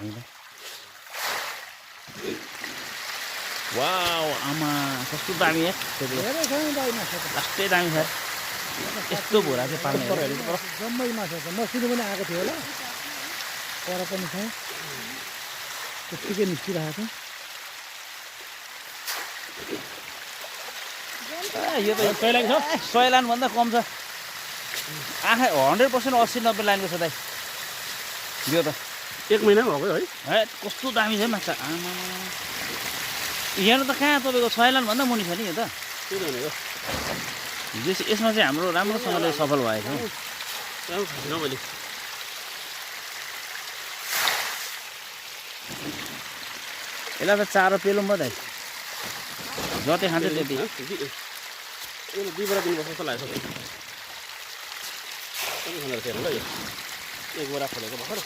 हामीलाई वाउ आमा कस्तो दामी यार लास्टै दामी छ यस्तो भोरा चाहिँ पाल्ने जम्मै माछा छ मसिनो पनि आएको थियो होला पर पनि छ त्यतिकै निस्किरहेको छ यो त सय लाइन भन्दा कम छ आँखा 100% 80-90 लाइनको छ दाइ यो त 1 महिना भएको है है कस्तो दामी छ माछा आमा यहाँ त कहाँ तपाईँको 6 लाइन भन्दा मुनि छ नि यो त यसमा चाहिँ हाम्रो राम्रोसँगले सफल भएको छ यसलाई त चारो पेलौँ भयो जति खान्छ त्यति 2 बोरा दिनुपर्छ जस्तो लाग्छ एक बोरा खोलेको भर्खर